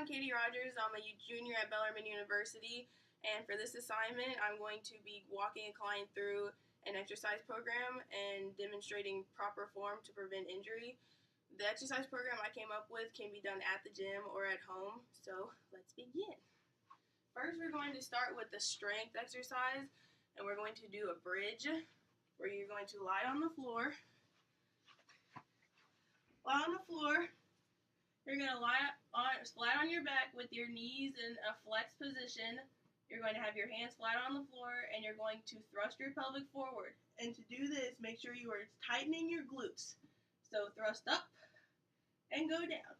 I'm Katie Rogers. I'm a junior at Bellarmine University, and for this assignment, I'm going to be walking a client through an exercise program and demonstrating proper form to prevent injury. The exercise program I came up with can be done at the gym or at home, so let's begin. First, we're going to start with the strength exercise, and we're going to do a bridge where you're going to lie on the floor. Lie on the floor. You're going to lie flat on your back with your knees in a flex position. You're going to have your hands flat on the floor, and you're going to thrust your pelvic forward. And to do this, make sure you are tightening your glutes. So thrust up and go down.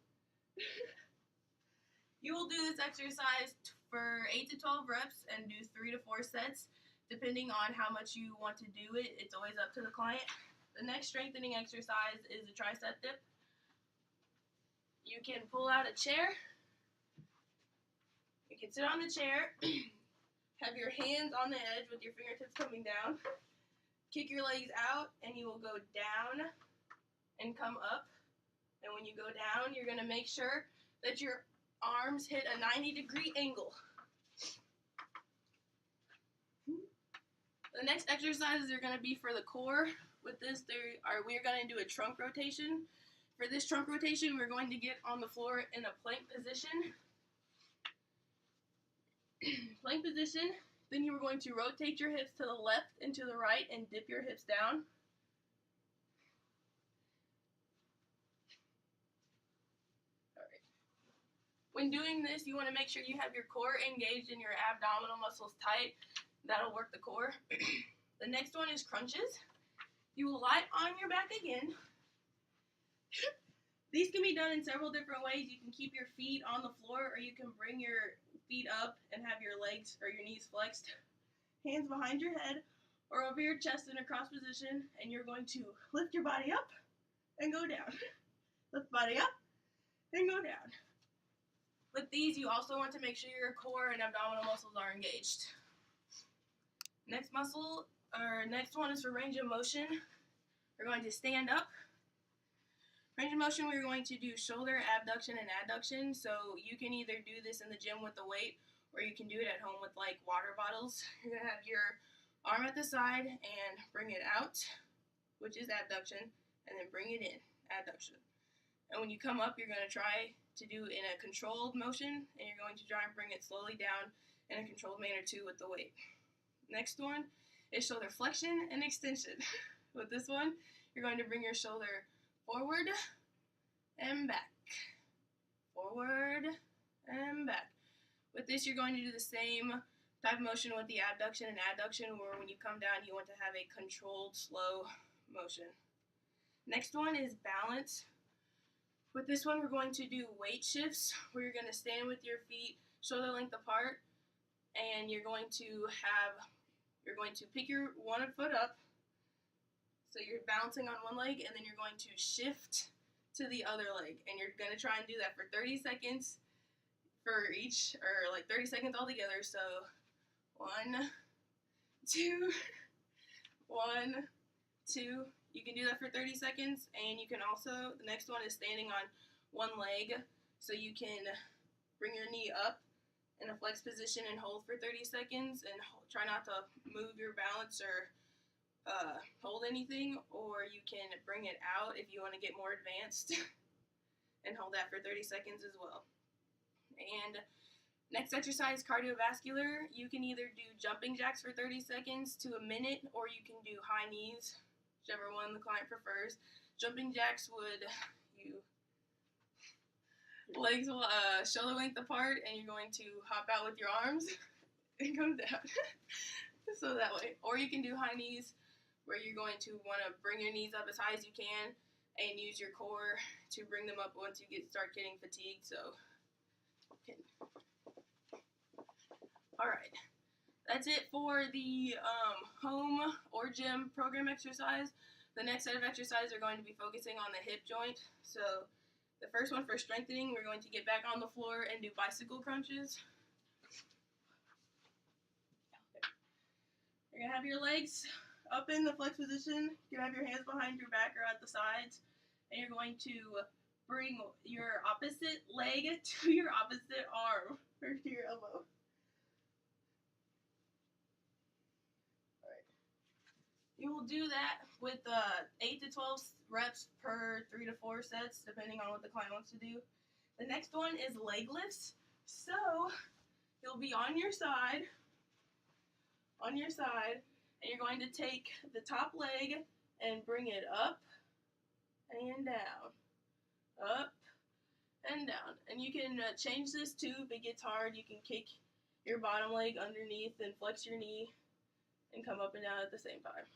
You will do this exercise for 8 to 12 reps and do 3 to 4 sets, depending on how much you want to do it. It's always up to the client. The next strengthening exercise is a tricep dip. You can pull out a chair. You can sit on the chair, have your hands on the edge with your fingertips coming down, kick your legs out, and you will go down and come up. And when you go down, you're going to make sure that your arms hit a 90-degree angle. The next exercises are going to be for the core. With this, we're going to do a trunk rotation. For this trunk rotation, we're going to get on the floor in a plank position. Plank position. Then you are going to rotate your hips to the left and to the right and dip your hips down. Alright. When doing this, you want to make sure you have your core engaged and your abdominal muscles tight. That'll work the core. The next one is crunches. You will lie on your back again. These can be done in several different ways. You can keep your feet on the floor, or you can bring your feet up and have your legs or your knees flexed. Hands behind your head or over your chest in a cross position, and you're going to lift your body up and go down. Lift body up and go down. With these, you also want to make sure your core and abdominal muscles are engaged. Next one is for range of motion. We're going to stand up. Range of motion, we're going to do shoulder abduction and adduction. So you can either do this in the gym with the weight, or you can do it at home with like water bottles. You're going to have your arm at the side and bring it out, which is abduction, and then bring it in, adduction. And when you come up, you're going to try to do in a controlled motion, and you're going to try and bring it slowly down in a controlled manner too with the weight. Next one is shoulder flexion and extension. With this one, you're going to bring your shoulder forward and back. Forward and back. With this, you're going to do the same type of motion with the abduction and adduction, where when you come down, you want to have a controlled, slow motion. Next one is balance. With this one, we're going to do weight shifts, where you're going to stand with your feet shoulder length apart, and you're going to pick your one foot up. So you're bouncing on one leg, and then you're going to shift to the other leg. And you're going to try and do that for 30 seconds for each, or like 30 seconds altogether. So 1, 2, 1, 2. You can do that for 30 seconds. And you can also, the next one is standing on one leg. So you can bring your knee up in a flex position and hold for 30 seconds. And try not to move your balance or hold anything, or you can bring it out if you want to get more advanced and hold that for 30 seconds as well. And next exercise, cardiovascular. You can either do jumping jacks for 30 seconds to a minute, or you can do high knees, whichever one the client prefers. Jumping jacks legs will shoulder length apart, and you're going to hop out with your arms and come down. So that way. Or you can do high knees, where you're going to want to bring your knees up as high as you can and use your core to bring them up once you start getting fatigued. So, okay. All right. That's it for the home or gym program exercise. The next set of exercises are going to be focusing on the hip joint. So the first one for strengthening, we're going to get back on the floor and do bicycle crunches. You're going to have your legs up in the flex position. You can have your hands behind your back or at the sides. And you're going to bring your opposite leg to your opposite arm or to your elbow. Alright. You will do that with 8 to 12 reps per 3 to 4 sets, depending on what the client wants to do. The next one is leg lifts. So you'll be on your side, and you're going to take the top leg and bring it up and down, up and down. And you can change this too if it gets hard. You can kick your bottom leg underneath and flex your knee and come up and down at the same time.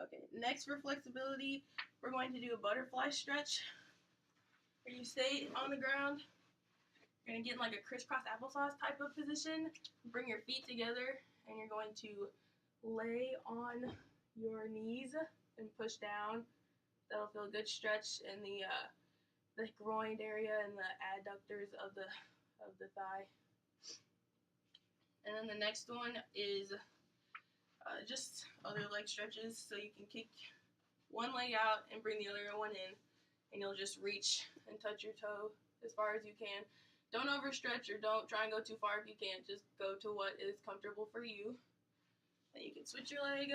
Okay, next for flexibility, we're going to do a butterfly stretch where you stay on the ground. You're going to get in like a crisscross applesauce type of position. Bring your feet together and you're going to lay on your knees and push down. That'll feel a good stretch in the groin area and the adductors of the thigh. And then the next one is just other leg stretches. So you can kick one leg out and bring the other one in, and you'll just reach and touch your toe as far as you can. Don't overstretch or don't try and go too far if you can't. Just go to what is comfortable for you. Then you can switch your leg,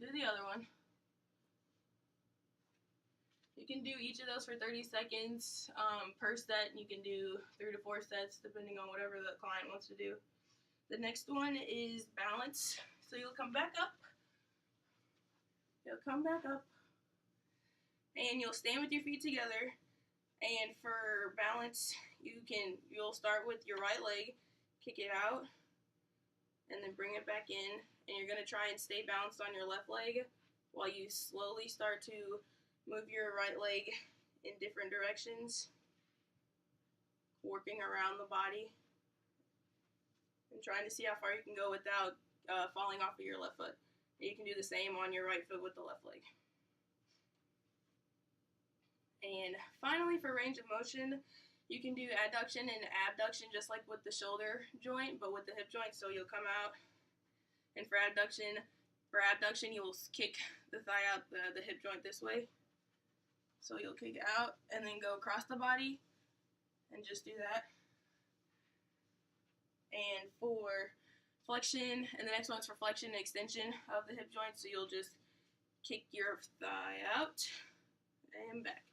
do the other one. You can do each of those for 30 seconds per set. You can do 3 to 4 sets depending on whatever the client wants to do. The next one is balance. So you'll come back up. And you'll stand with your feet together. And for balance, you'll start with your right leg, kick it out, and then bring it back in. And you're going to try and stay balanced on your left leg while you slowly start to move your right leg in different directions, working around the body, and trying to see how far you can go without falling off of your left foot. And you can do the same on your right foot with the left leg. And finally, for range of motion, you can do adduction and abduction just like with the shoulder joint, but with the hip joint. So you'll come out, and for abduction, you will kick the thigh out the hip joint this way. So you'll kick out and then go across the body and just do that. And for flexion, and the next one's for flexion and extension of the hip joint. So you'll just kick your thigh out and back.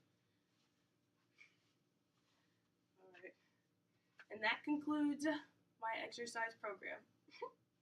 All right. And that concludes my exercise program.